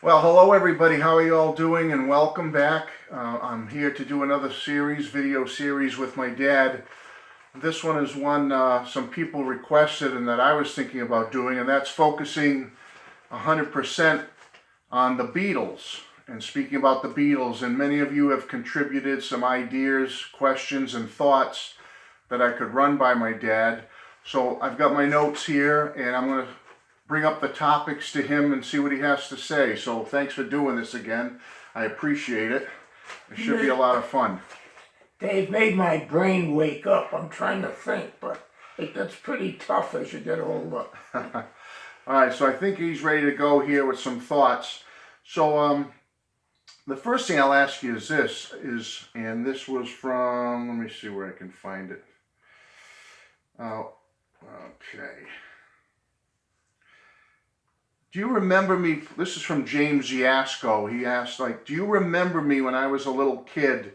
Well, hello everybody. How are you all doing? And welcome back. I'm here to do another video series with my dad. This one is one some people requested and that I was thinking about doing, and that's focusing 100% on the Beatles and speaking about the Beatles. And many of you have contributed some ideas, questions, and thoughts that I could run by my dad. So I've got my notes here, and I'm going to bring up the topics to him and see what he has to say. So thanks for doing this again. I appreciate it. It should be a lot of fun. They've made my brain wake up. I'm trying to think, but it gets pretty tough as you get older. All right, so I think he's ready to go here with some thoughts. So the first thing I'll ask you is this, and this was from, let me see where I can find it. Okay. Do you remember me? This is from James Yasko. He asked, do you remember me when I was a little kid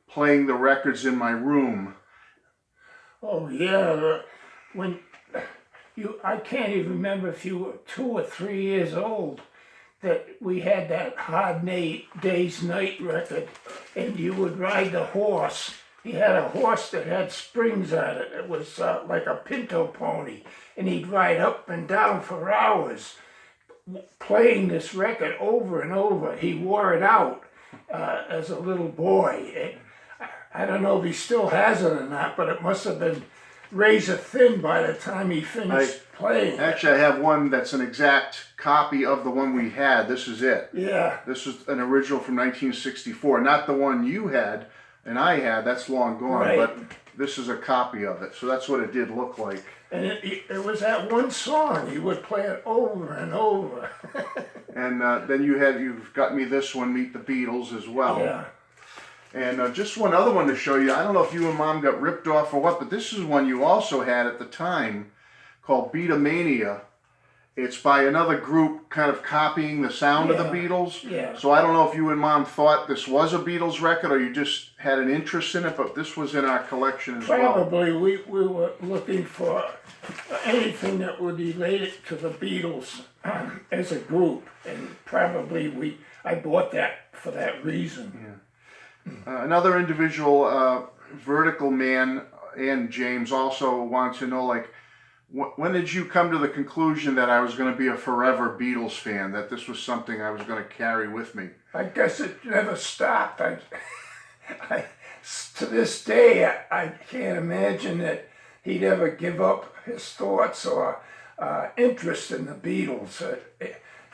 playing the records in my room? Oh yeah, I can't even remember if you were 2 or 3 years old that we had that Hard Day's Night record, and you would ride the horse. He had a horse that had springs on it. It was like a pinto pony, and he'd ride up and down for hours, playing this record over and over. He wore it out as a little boy. I don't know if he still has it or not, but it must have been razor thin by the time he finished playing. Actually, I have one that's an exact copy of the one we had. This is it. Yeah. This is an original from 1964. Not the one you had and I had. That's long gone, right. But this is a copy of it. So that's what it did look like. And it was that one song. He would play it over and over. And then you've got me this one, Meet the Beatles, as well. Yeah. And just one other one to show you. I don't know if you and Mom got ripped off or what, but this is one you also had at the time called Beatlemania. It's by another group kind of copying the sound of the Beatles. Yeah. So I don't know if you and Mom thought this was a Beatles record or you just had an interest in it, but this was in our collection as well. Probably we were looking for anything that would relate it to the Beatles as a group, and probably I bought that for that reason. Yeah. Another individual, Vertical Man and James, also wants to know, when did you come to the conclusion that I was going to be a forever Beatles fan, that this was something I was going to carry with me? I guess it never stopped. To this day, I can't imagine that he'd ever give up his thoughts or interest in the Beatles.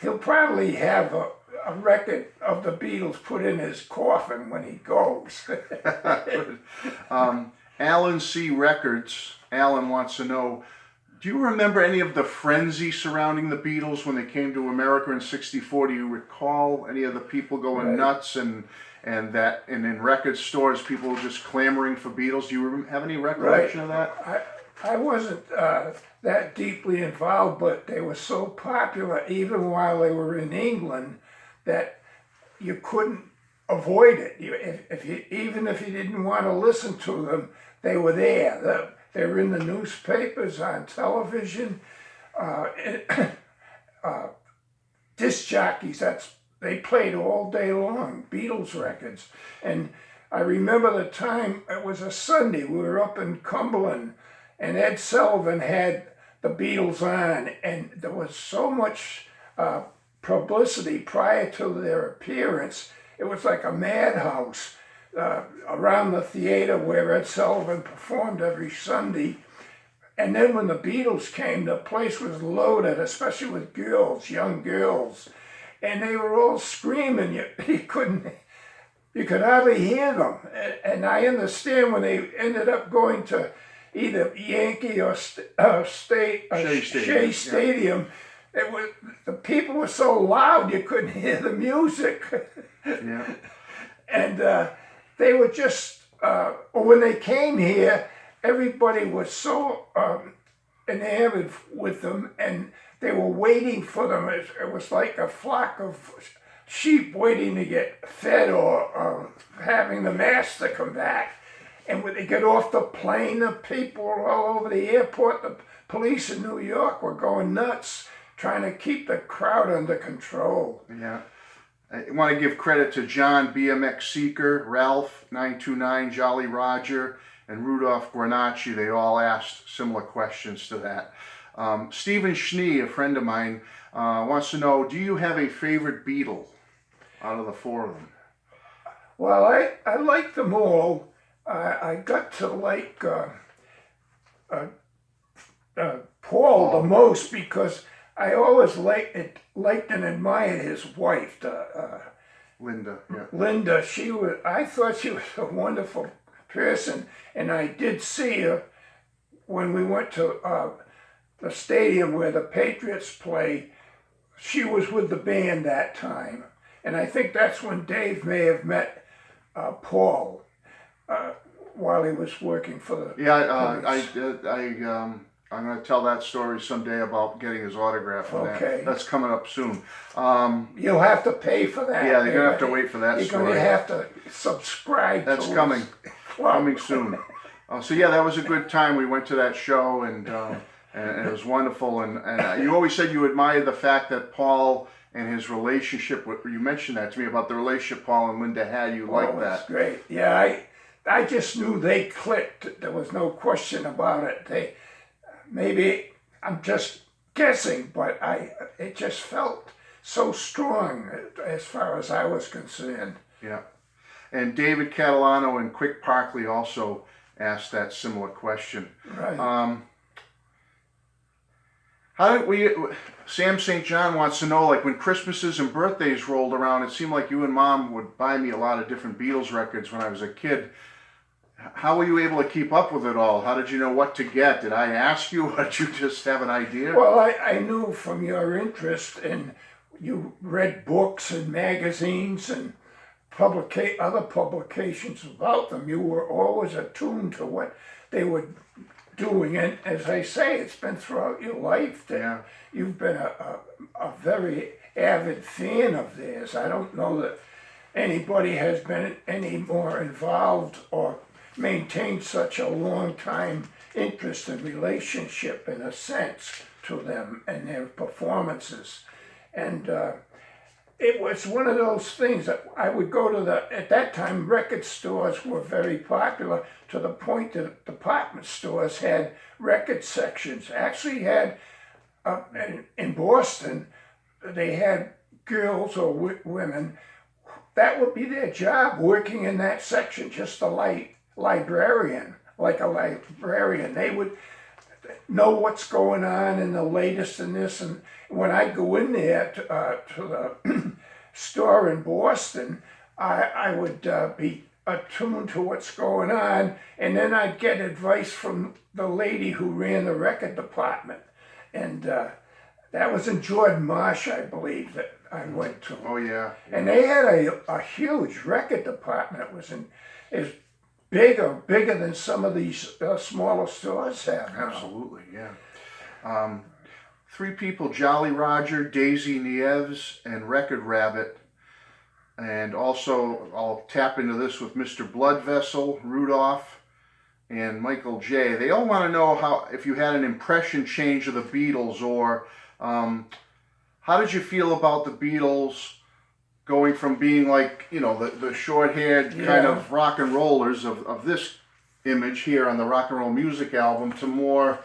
He'll probably have a record of the Beatles put in his coffin when he goes. Alan C. Records, Alan wants to know, do you remember any of the frenzy surrounding the Beatles when they came to America in '64? Do you recall any of the people going nuts and in record stores people were just clamoring for Beatles? Do you have any recollection of that? I wasn't that deeply involved, but they were so popular even while they were in England that you couldn't avoid it. Even if you didn't want to listen to them, they were there. They were in the newspapers, on television, disc jockeys. They played all day long, Beatles records. And I remember the time, it was a Sunday, we were up in Cumberland, and Ed Sullivan had the Beatles on, and there was so much publicity prior to their appearance. It was like a madhouse around the theater where Ed Sullivan performed every Sunday. And then when the Beatles came, the place was loaded, especially with girls, young girls. And they were all screaming. You could hardly hear them. And I understand when they ended up going to either Yankee or Shea Stadium, the people were so loud you couldn't hear the music. Yeah. And they were just, when they came here, everybody was so enamored with them, and they were waiting for them. It was like a flock of sheep waiting to get fed or having the master come back. And when they get off the plane, the people were all over the airport. The police in New York were going nuts trying to keep the crowd under control. Yeah. I want to give credit to John BMX Seeker, Ralph 929, Jolly Roger, and Rudolph Guarnacci. They all asked similar questions to that. Stephen Schnee, a friend of mine, wants to know, do you have a favorite Beatle out of the four of them? Well, I like them all. I got to like Paul the most because I always liked and admired his wife, Linda. Yeah. Linda. I thought she was a wonderful person, and I did see her when we went to the stadium where the Patriots play. She was with the band that time, and I think that's when Dave may have met Paul while he was working for the police. I'm going to tell that story someday about getting his autograph. Okay. That's coming up soon. You'll have to pay for that. Yeah, you're going to have to wait for that You're story. going to have to subscribe That's to coming. Well, Coming soon. So yeah, that was a good time. We went to that show, and it was wonderful. And you always said you admired the fact that Paul and his relationship. You mentioned that to me about the relationship Paul and Linda had. You liked that. That's great. Yeah, I just knew they clicked. There was no question about it. Maybe I'm just guessing, but it just felt so strong as far as I was concerned. Yeah. And David Catalano and Quick Parkley also asked that similar question. Right. Sam St. John wants to know, like when Christmases and birthdays rolled around, it seemed like you and Mom would buy me a lot of different Beatles records when I was a kid. How were you able to keep up with it all? How did you know what to get? Did I ask you, or did you just have an idea? Well, I knew from your interest, and you read books and magazines and other publications about them. You were always attuned to what they were doing, and as I say, it's been throughout your life that you've been a very avid fan of theirs. I don't know that anybody has been any more involved or maintained such a long time interest and relationship, in a sense, to them and their performances. And it was one of those things that I would go to at that time, record stores were very popular, to the point that department stores had record sections. Actually had, in Boston, they had girls or women, that would be their job, working in that section, just a librarian, like a librarian. They would know what's going on and the latest in this. And when I go in there to the store in Boston, I would be attuned to what's going on, and then I'd get advice from the lady who ran the record department. And that was in Jordan Marsh, I believe, that I went to. Oh, yeah. And they had a huge record department. It was bigger than some of these smaller stores have now. Absolutely, yeah. Three people, Jolly Roger, Daisy Nieves, and Record Rabbit. And also, I'll tap into this with Mr. Blood Vessel, Rudolph, and Michael J. They all want to know if you had an impression change of the Beatles, or how did you feel about the Beatles going from being like, the short-haired kind of rock and rollers of this image here on the Rock and Roll Music album to more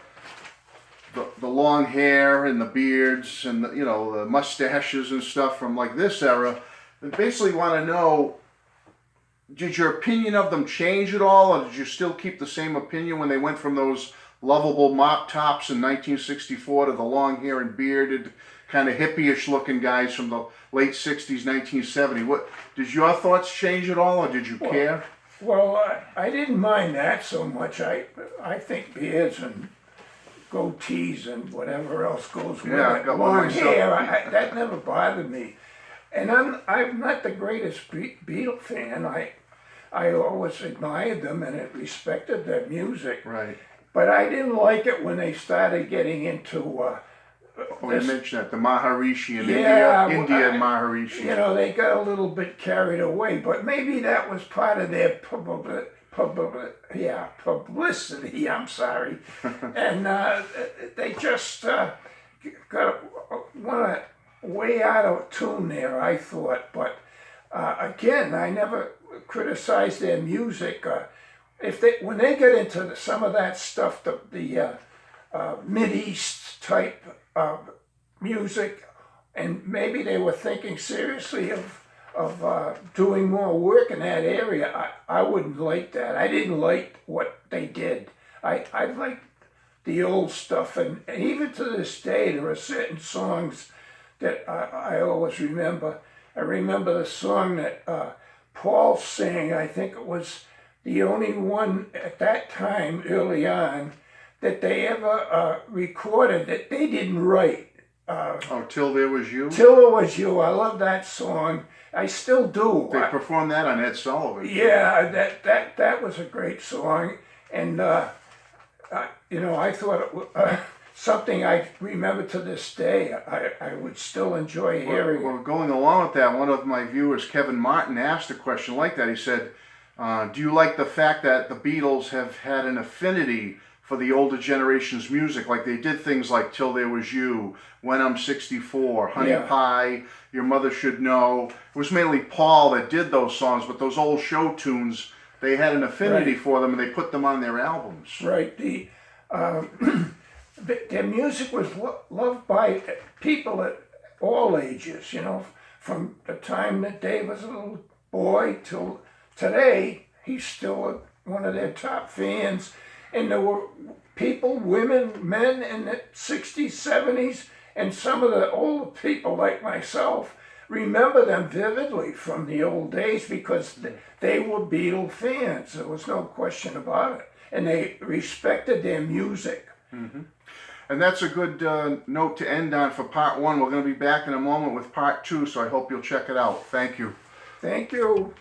the long hair and the beards and the mustaches and stuff from like this era. They basically want to know, did your opinion of them change at all, or did you still keep the same opinion when they went from those lovable mop tops in 1964 to the long hair and bearded, kind of hippie-ish looking guys from the late 60s, 1970? Did your thoughts change at all, or did you care? Well, I didn't mind that so much. I think beards and goatees and whatever else goes with I it, got one long myself. hair, that never bothered me. And I'm not the greatest Beatle fan. I always admired them and respected their music. Right. But I didn't like it when they started getting into You mentioned that, the Maharishi in Yeah, India and Maharishi. they got a little bit carried away, but maybe that was part of their publicity, I'm sorry. And they just got one way out of tune there, I thought. But again, I never criticized their music. If they when they get into some of that stuff, the Mideast type music, and maybe they were thinking seriously of doing more work in that area, I wouldn't like that. I didn't like what they did. I liked the old stuff, and even to this day, there are certain songs that I always remember. I remember the song that Paul sang. I think it was the only one at that time, early on, that they ever recorded that they didn't write. Till There Was You? Till There Was You. I love that song. I still do. They performed that on Ed Sullivan. Yeah, that was a great song. And, I thought it was something I remember to this day. I would still enjoy hearing. Well, going along with that, one of my viewers, Kevin Martin, asked a question like that. He said, do you like the fact that the Beatles have had an affinity for the older generation's music? Like they did things like Till There Was You, When I'm 64, Honey Pie, Your Mother Should Know. It was mainly Paul that did those songs, but those old show tunes, they had an affinity for them and they put them on their albums. Right. Their music was loved by people at all ages, from the time that Dave was a little boy till today. He's still one of their top fans. And there were people, women, men in the 60s, 70s, and some of the older people like myself remember them vividly from the old days because they were Beatle fans. There was no question about it. And they respected their music. Mm-hmm. And that's a good note to end on for part one. We're going to be back in a moment with part two, so I hope you'll check it out. Thank you. Thank you.